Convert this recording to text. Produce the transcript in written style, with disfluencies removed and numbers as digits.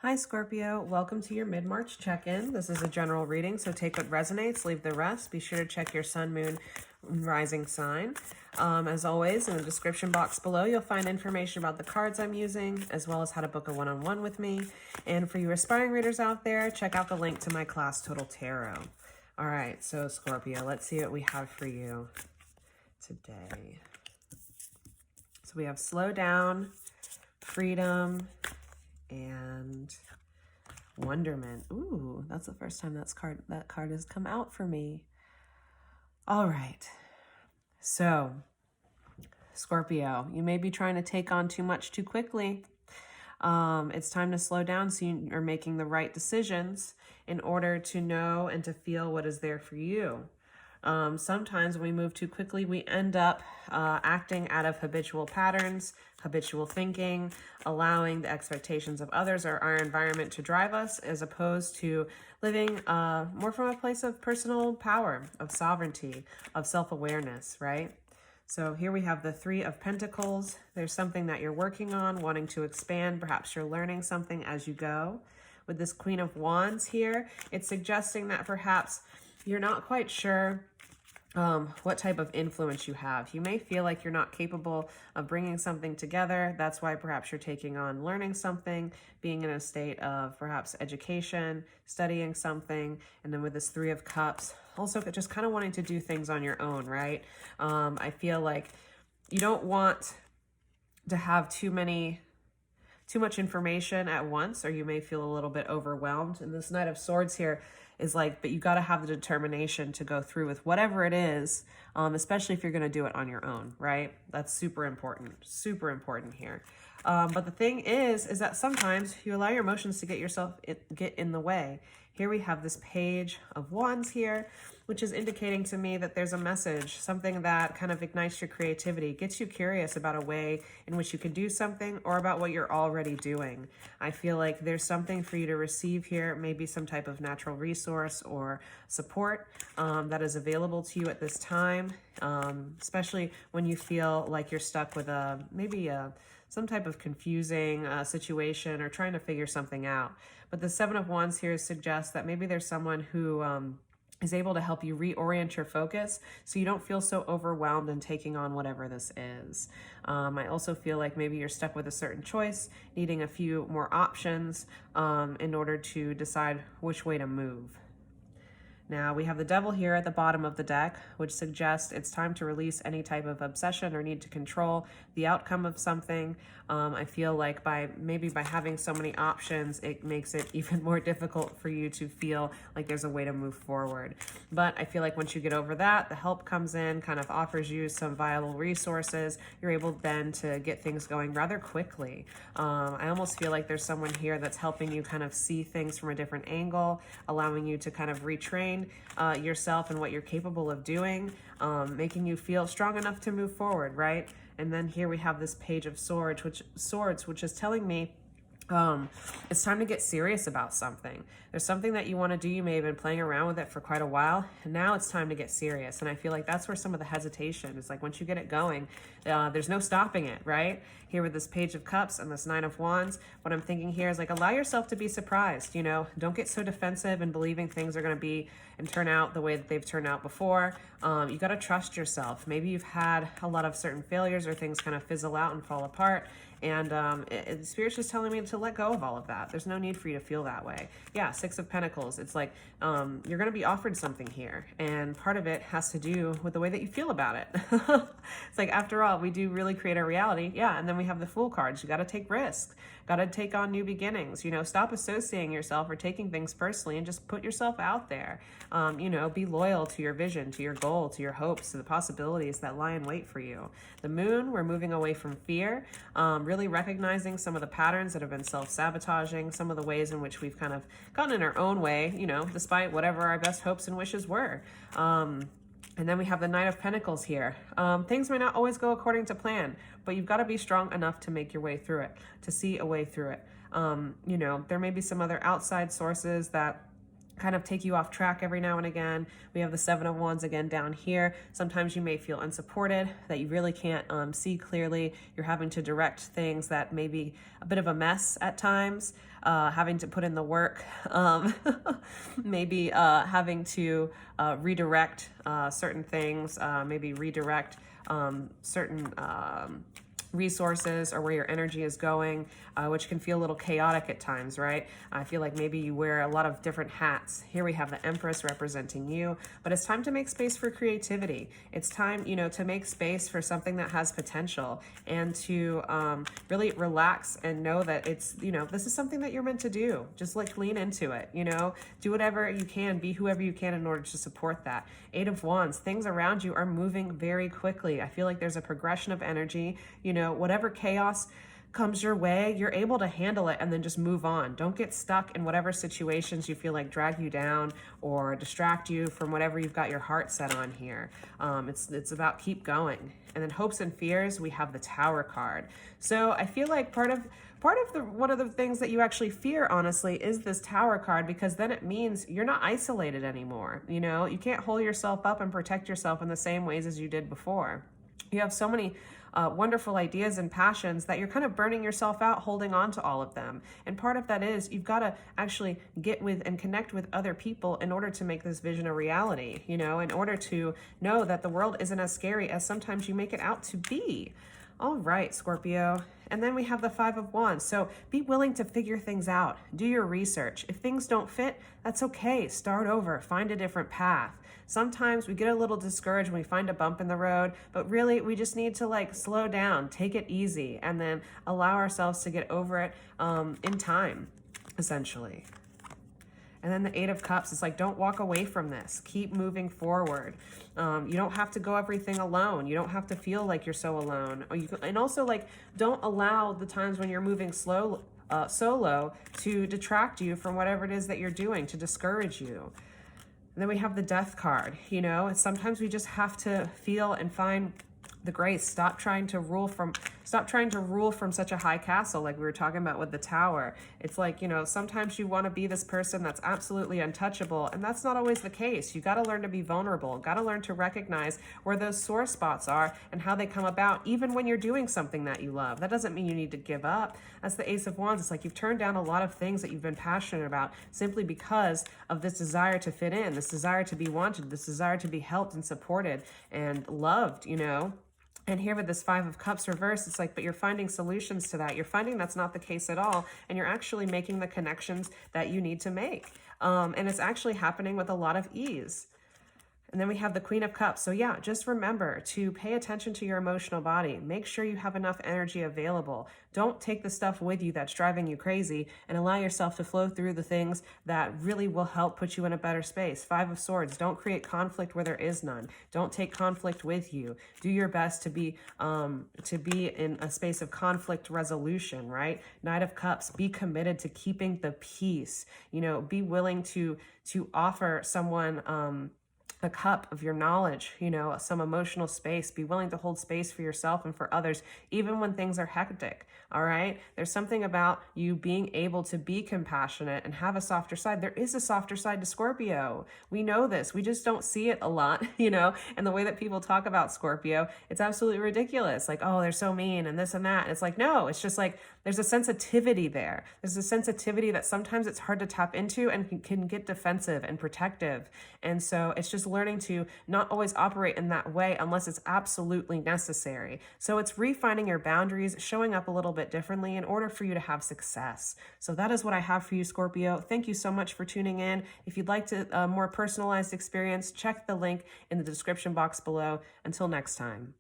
Hi Scorpio, welcome to your mid-March check-in. This is a general reading, so take what resonates, leave the rest. Be sure to check your sun, moon, rising sign. As always, in the description box below, you'll find information about the cards I'm using, as well as how to book a one-on-one with me. And for you aspiring readers out there, check out the link to my class, Total Tarot. All right, so Scorpio, let's see what we have for you today. So we have slow down, freedom, and wonderment. Ooh, that's the first time that card has come out for me. All right. So, Scorpio, you may be trying to take on too much too quickly. It's time to slow down so you are making the right decisions in order to know and to feel what is there for you. Sometimes when we move too quickly, we end up acting out of habitual patterns, habitual thinking, allowing the expectations of others or our environment to drive us, as opposed to living more from a place of personal power, of sovereignty, of self-awareness, right? So here we have the Three of Pentacles. There's something that you're working on, wanting to expand. Perhaps you're learning something as you go. With this Queen of Wands here, it's suggesting that perhaps you're not quite sure what type of influence you have. You may feel like you're not capable of bringing something together. That's why perhaps you're taking on learning something, being in a state of perhaps education, studying something. And then with this Three of Cups, also just kind of wanting to do things on your own, right? I feel like you don't want to have too much information at once, or you may feel a little bit overwhelmed. And this Knight of Swords here is like, but you got to have the determination to go through with whatever it is, especially if you're going to do it on your own, right? That's super important here. But the thing is that sometimes you allow your emotions to get in the way. Here we have this Page of Wands here, which is indicating to me that there's a message, something that kind of ignites your creativity, gets you curious about a way in which you could do something or about what you're already doing. I feel like there's something for you to receive here, maybe some type of natural resource or support that is available to you at this time, especially when you feel like you're stuck with some type of confusing situation or trying to figure something out. But the Seven of Wands here suggests that maybe there's someone who is able to help you reorient your focus so you don't feel so overwhelmed in taking on whatever this is. I also feel like maybe you're stuck with a certain choice, needing a few more options in order to decide which way to move. Now we have the Devil here at the bottom of the deck, which suggests it's time to release any type of obsession or need to control the outcome of something. I feel like by having so many options, it makes it even more difficult for you to feel like there's a way to move forward. But I feel like once you get over that, the help comes in, kind of offers you some viable resources. You're able then to get things going rather quickly. I almost feel like there's someone here that's helping you kind of see things from a different angle, allowing you to kind of retrain yourself and what you're capable of doing, making you feel strong enough to move forward, right? And then here we have this Page of Swords, which is telling me it's time to get serious about something. There's something that you want to do. You may have been playing around with it for quite a while, and now it's time to get serious. And I feel like that's where some of the hesitation is. Like once you get it going, there's no stopping it, right? Here with this Page of Cups and this Nine of Wands, what I'm thinking here is like allow yourself to be surprised. You know, don't get so defensive and believing things are going to be and turn out the way that they've turned out before. You got to trust yourself. Maybe you've had a lot of certain failures or things kind of fizzle out and fall apart. And the Spirit's just telling me to let go of all of that. There's no need for you to feel that way. Yeah, Six of Pentacles. It's like you're going to be offered something here. And part of it has to do with the way that you feel about it. It's like, after all, we do really create our reality. Yeah, and then we have the Fool cards. You got to take risks. Got to take on new beginnings. You know, stop associating yourself or taking things personally and just put yourself out there. You know, be loyal to your vision, to your goal, to your hopes, to the possibilities that lie in wait for you. The Moon, we're moving away from fear, really recognizing some of the patterns that have been self-sabotaging, some of the ways in which we've kind of gotten in our own way, you know, despite whatever our best hopes and wishes were. And then we have the Knight of Pentacles here. Things may not always go according to plan, but you've got to be strong enough to make your way through it, to see a way through it. You know, there may be some other outside sources that kind of take you off track every now and again. We have the Seven of Wands again down here. Sometimes you may feel unsupported, that you really can't see clearly. You're having to direct things that may be a bit of a mess at times, having to put in the work, maybe having to redirect certain things, maybe redirect certain resources or where your energy is going, which can feel a little chaotic at times, right? I feel like maybe you wear a lot of different hats. Here we have the Empress representing you, but it's time to make space for creativity. It's time, to make space for something that has potential, and to really relax and know that it's, this is something that you're meant to do. Just like lean into it, do whatever you can, be whoever you can in order to support that. Eight of Wands, things around you are moving very quickly. I feel like there's a progression of energy, whatever chaos comes your way, you're able to handle it and then just move on. Don't get stuck in whatever situations you feel like drag you down or distract you from whatever you've got your heart set on here. It's about keep going. And then hopes and fears, we have the Tower card. So I feel like one of the things that you actually fear, honestly, is this Tower card, because then it means you're not isolated anymore. You can't hold yourself up and protect yourself in the same ways as you did before. You have so many wonderful ideas and passions that you're kind of burning yourself out holding on to all of them. And part of that is you've got to actually get with and connect with other people in order to make this vision a reality, in order to know that the world isn't as scary as sometimes you make it out to be. All right, Scorpio. And then we have the Five of Wands. So be willing to figure things out. Do your research. If things don't fit, that's okay. Start over. Find a different path. Sometimes we get a little discouraged when we find a bump in the road, but really we just need to slow down, take it easy, and then allow ourselves to get over it in time, essentially. And then the Eight of Cups, it's like, don't walk away from this. Keep moving forward. You don't have to go everything alone. You don't have to feel like you're so alone. And also, don't allow the times when you're moving solo to detract you from whatever it is that you're doing, to discourage you. And then we have the Death card. And sometimes we just have to feel and find the grace. Stop trying to rule from such a high castle, like we were talking about with the Tower. It's like, sometimes you want to be this person that's absolutely untouchable, and that's not always the case. You got to learn to be vulnerable, got to learn to recognize where those sore spots are and how they come about, even when you're doing something that you love. That doesn't mean you need to give up. That's the Ace of Wands. It's like you've turned down a lot of things that you've been passionate about simply because of this desire to fit in, this desire to be wanted, this desire to be helped and supported and loved, And here with this Five of Cups reversed, it's like, but you're finding solutions to that. You're finding that's not the case at all. And you're actually making the connections that you need to make. And it's actually happening with a lot of ease. And then we have the Queen of Cups. So yeah, just remember to pay attention to your emotional body. Make sure you have enough energy available. Don't take the stuff with you that's driving you crazy, and allow yourself to flow through the things that really will help put you in a better space. Five of Swords. Don't create conflict where there is none. Don't take conflict with you. Do your best to be in a space of conflict resolution, right? Knight of Cups. Be committed to keeping the peace. Be willing to offer someone a cup of your knowledge, some emotional space. Be willing to hold space for yourself and for others, even when things are hectic, all right? There's something about you being able to be compassionate and have a softer side. There is a softer side to Scorpio. We know this. We just don't see it a lot, and the way that people talk about Scorpio, it's absolutely ridiculous. Like, oh, they're so mean and this and that. And it's like, no, it's just like, there's a sensitivity there. There's a sensitivity that sometimes it's hard to tap into and can get defensive and protective. And so it's just learning to not always operate in that way unless it's absolutely necessary. So it's refining your boundaries, showing up a little bit differently in order for you to have success. So that is what I have for you, Scorpio. Thank you so much for tuning in. If you'd like a more personalized experience, check the link in the description box below. Until next time.